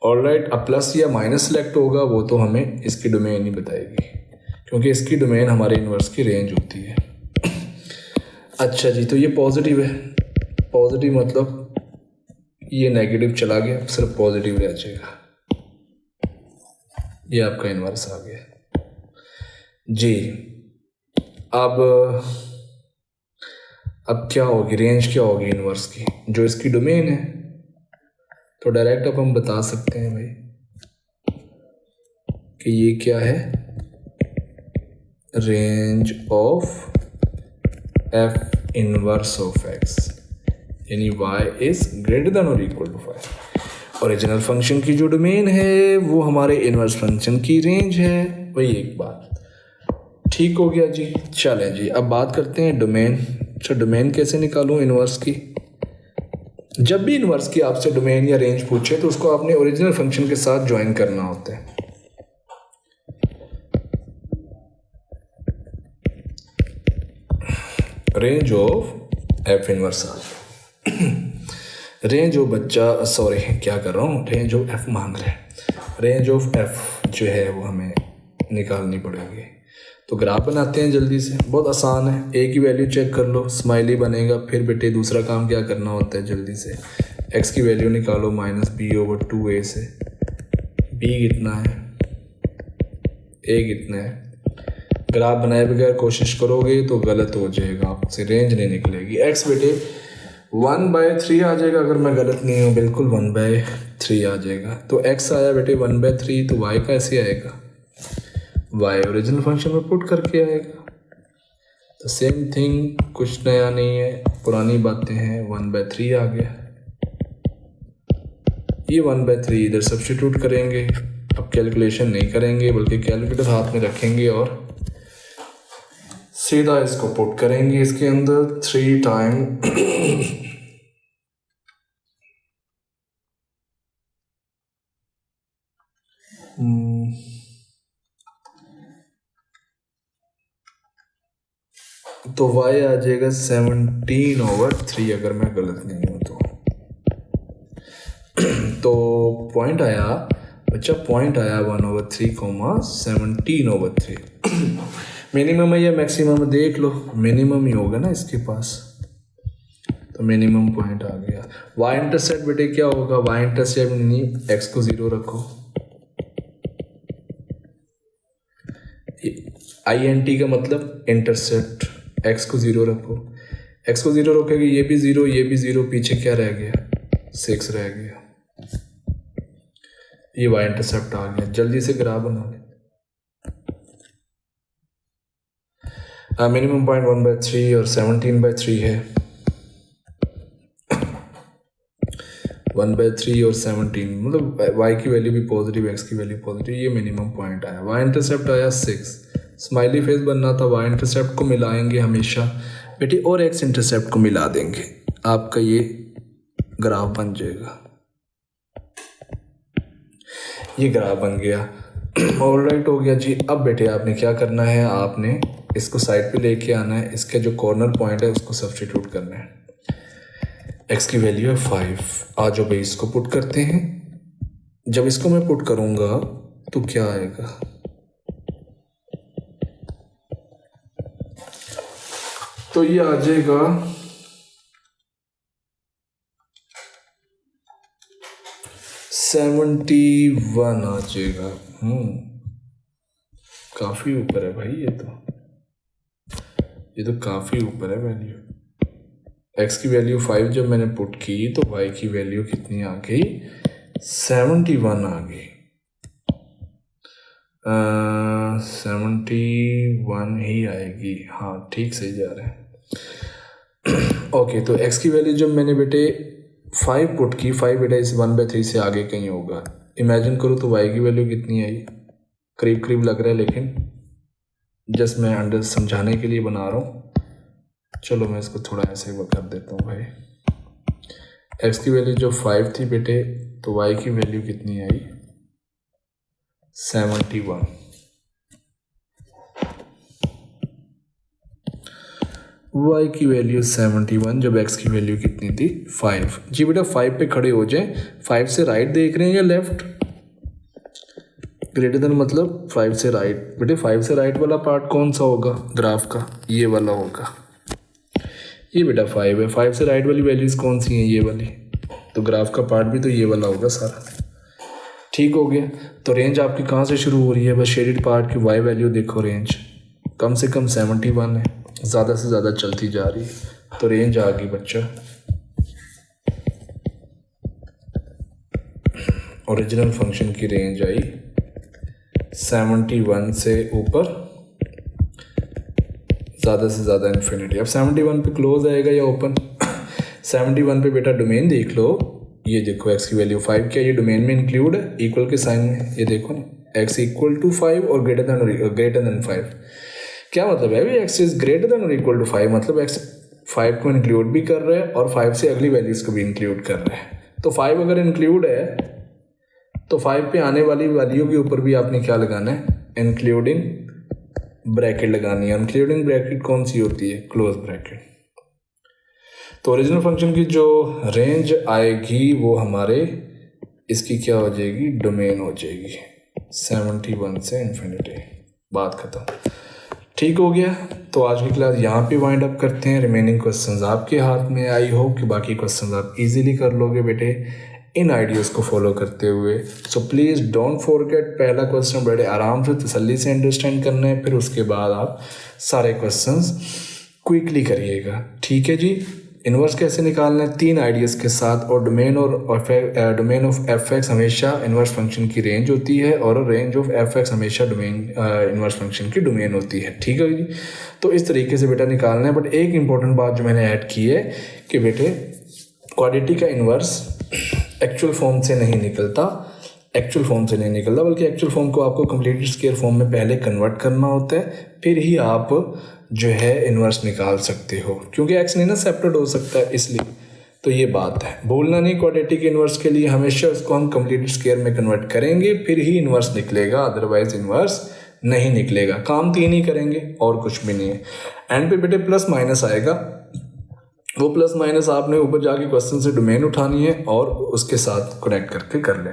S1: ऑलराइट, अब प्लस या माइनस सेलेक्ट होगा, वो तो हमें इसकी डोमेन ही बताएगी, क्योंकि इसकी डोमेन हमारे इन्वर्स की रेंज होती है। अच्छा जी, तो ये पॉजिटिव है, पॉजिटिव मतलब ये नेगेटिव चला गया, सिर्फ पॉजिटिव रह जाएगा। ये आपका इन्वर्स आ गया जी। अब क्या होगी, रेंज क्या होगी इन्वर्स की, जो इसकी डोमेन है, तो डायरेक्ट अब हम बता सकते हैं भाई कि ये क्या है, range of f inverse of x, यानी y इज ग्रेटर देन और इक्वल टू 5। ओरिजिनल फंक्शन की जो डोमेन है वो हमारे इनवर्स फंक्शन की रेंज है, वही एक बात। ठीक हो गया जी। चलें जी, अब बात करते हैं डोमेन। अच्छा, डोमेन कैसे निकालूं इनवर्स की। जब भी इनवर्स की आपसे डोमेन या रेंज पूछे तो उसको आपने ओरिजिनल फंक्शन के साथ ज्वाइन करना होता है। रेंज ऑफ f इनवर्स आ गया। रेंज ऑफ बच्चा, सॉरी क्या कर रहा हूँ, रेंज ऑफ f मांग रहे हैं। रेंज ऑफ f जो है वो हमें निकालनी पड़ेगी। तो ग्राफ बनाते हैं जल्दी से, बहुत आसान है। a की वैल्यू चेक कर लो, स्माइली बनेगा। फिर बेटे दूसरा काम क्या करना होता है, जल्दी से x की वैल्यू निकालो -b/2a से। b कितना है, a कितना है। ग्राफ बनाए बगैर कोशिश करोगे तो गलत हो जाएगा, आपसे रेंज नहीं निकलेगी। x बेटे 1/3 आ जाएगा, अगर मैं गलत नहीं हूँ, बिल्कुल 1/3 आ जाएगा। तो x आया बेटे 1/3, तो y कैसे आएगा, y ओरिजिनल फंक्शन में पुट करके आएगा। तो सेम थिंग, कुछ नया नहीं है, पुरानी बातें हैं। 1/3 आ गया, ये 1/3 इधर सब्स्टिट्यूट करेंगे। अब कैलकुलेशन नहीं करेंगे, बल्कि कैलकुलेटर हाथ में रखेंगे और सीधा इसको पुट करेंगे इसके अंदर। 3 टाइम तो y आ जाएगा 17/3, अगर मैं गलत नहीं हूँ तो। तो पॉइंट आया बच्चा, पॉइंट आया 1/3, 17/3। मिनिमम है या मैक्सिमम, देख लो, मिनिमम ही होगा ना इसके पास, तो मिनिमम पॉइंट आ गया। y इंटरसेप्ट बेटे क्या होगा, y इंटरसेप्ट नहीं, x को 0 रखो। INT का मतलब इंटरसेप्ट, x को 0 रखो। x को 0 रखोगे, ये भी 0, ये भी 0, पीछे क्या रह गया, 6 रह गया, ये वाई इंटरसेप्ट आ गया। जल्दी से ग्राफ बना लें। मिनिमम पॉइंट 1/3 और 17/3 है। 1/3 और 17 मतलब y की वैल्यू भी पॉजिटिव, x की वैल्यू पॉजिटिव, ये मिनिमम पॉइंट आया। y इंटरसेप्ट आया 6, स्माइली फेस बनना था, y इंटरसेप्ट को मिलाएंगे हमेशा बेटे और x इंटरसेप्ट को मिला देंगे, आपका ये ग्राफ बन जाएगा। ये ग्राफ बन गया। ऑलराइट हो गया जी। अब बेटे आपने क्या करना है, आपने इसको साइड पे लेके आना है, इसके जो कॉर्नर पॉइंट है उसको सब्स्टिट्यूट करना है। x की वैल्यू है 5। आज जो भाई इसको पुट करते हैं, जब इसको मैं पुट करूंगा तो क्या आएगा, तो ये आ जाएगा 71 आ जाएगा। काफी ऊपर है भाई, ये तो काफी ऊपर है वैल्यू। x की वैल्यू 5 जब मैंने पुट की तो y की वैल्यू कितनी आ गई, 71 आ गई। 71 ही आएगी, हाँ ठीक सही जा रहा है। ओके, तो x की वैल्यू जब मैंने बेटे 5 पुट की, 5 बेटा इस 1/3 से आगे कहीं होगा, इमेजिन करो तो y की वैल्यू कितनी आई, करीब करीब लग रहा है, लेकिन जस्ट मैं अंडर समझाने के लिए बना रहा हूँ। चलो मैं इसको थोड़ा ऐसे कर देता हूँ भाई। x की वैल्यू जो 5 थी बेटे, तो y की वैल्यू कितनी आई, 71। y की वैल्यू 71 जब x की वैल्यू कितनी थी, 5। जी बेटा 5 पे खड़े हो जाए। 5 से राइट देख रहे हैं या लेफ्ट, ग्रेटर देन मतलब 5 से राइट। बेटे 5 से राइट वाला पार्ट कौन सा होगा ग्राफ का, ये वाला होगा। ये बेटा 5 है, 5 से राइट वाली वैल्यूज कौन सी हैं, ये वाली, तो ग्राफ का पार्ट भी तो ये वाला होगा सारा। ठीक हो गया। तो रेंज आपकी कहाँ से शुरू हो रही है, बस शेडेड पार्ट की y वैल्यू देखो, रेंज कम से कम 71 है, ज़्यादा से ज़्यादा चलती जा रही है, तो रेंज आ गई बच्चा। ओरिजिनल फंक्शन की रेंज आई 71 से ऊपर, ज़्यादा से ज़्यादा इन्फिनिटी। अब 71 पे क्लोज आएगा या ओपन, 71 पे बेटा डोमेन देख लो, ये देखो x की वैल्यू 5, क्या ये डोमेन में इंक्लूड है, इक्वल के साइन में, ये देखो ना, x इक्वल टू 5 और ग्रेटर देन 5। क्या मतलब है भाई, x इज ग्रेटर देन और इक्वल टू 5, मतलब x 5 को इंक्लूड भी कर रहा है और 5 से अगली वैल्यूज को भी इंक्लूड कर रहा है। तो 5 अगर इंक्लूड है तो 5 पे आने वाली वैल्यू के ऊपर भी आपने क्या लगाना है, इंक्लूडिंग ब्रैकेट लगानी है। इंक्लूडिंग ब्रैकेट कौन सी होती है, क्लोज ब्रैकेट। तो ओरिजिनल फंक्शन की जो रेंज आएगी वो हमारे इसकी क्या हो जाएगी, डोमेन हो जाएगी 71 से इन्फिनिटी। बात खत्म। ठीक हो गया। तो आज की क्लास यहाँ पे वाइंड अप करते हैं। रिमेनिंग क्वेश्चंस आपके हाथ में। आई होप कि बाकी क्वेश्चंस आप इजीली कर लोगे बेटे इन आइडियाज़ को फॉलो करते हुए। सो प्लीज़ डोंट फॉरगेट, पहला क्वेश्चन बड़े आराम से तसल्ली से अंडरस्टैंड करना है, फिर उसके बाद आप सारे क्वेश्चंस क्विकली करिएगा। ठीक है जी। इन्वर्स कैसे निकालना है, 3 आइडियाज़ के साथ, और डोमेन ऑफ एफ एक्स हमेशा इन्वर्स फंक्शन की रेंज होती है और रेंज ऑफ एफ एक्स हमेशा डोमेन इन्वर्स फंक्शन की डोमेन होती है। ठीक है जी। तो इस तरीके से बेटा निकालना है। बट एक इंपॉर्टेंट बात जो मैंने ऐड की है कि बेटे क्वाड्रेटिक का इन्वर्स एक्चुअल फॉर्म से नहीं निकलता, बल्कि एक्चुअल फॉर्म को आपको कंप्लीटेड स्क्वायर फॉर्म में पहले कन्वर्ट करना होता है, फिर ही आप जो है इन्वर्स निकाल सकते हो, क्योंकि एक्स नहीं ना सेपरेट हो सकता है, इसलिए। तो ये बात है, भूलना नहीं। क्वाड्रेटिक इन्वर्स के लिए हमेशा उसको हम कंप्लीटेड स्क्वायर में कन्वर्ट करेंगे, फिर ही इन्वर्स निकलेगा, अदरवाइज इन्वर्स नहीं निकलेगा। काम 3 ही करेंगे और कुछ भी नहीं है। एंड पे बेटे प्लस माइनस आएगा, वो प्लस माइनस आपने ऊपर जाके क्वेश्चन से डोमेन उठानी है और उसके साथ कनेक्ट करके कर लेना।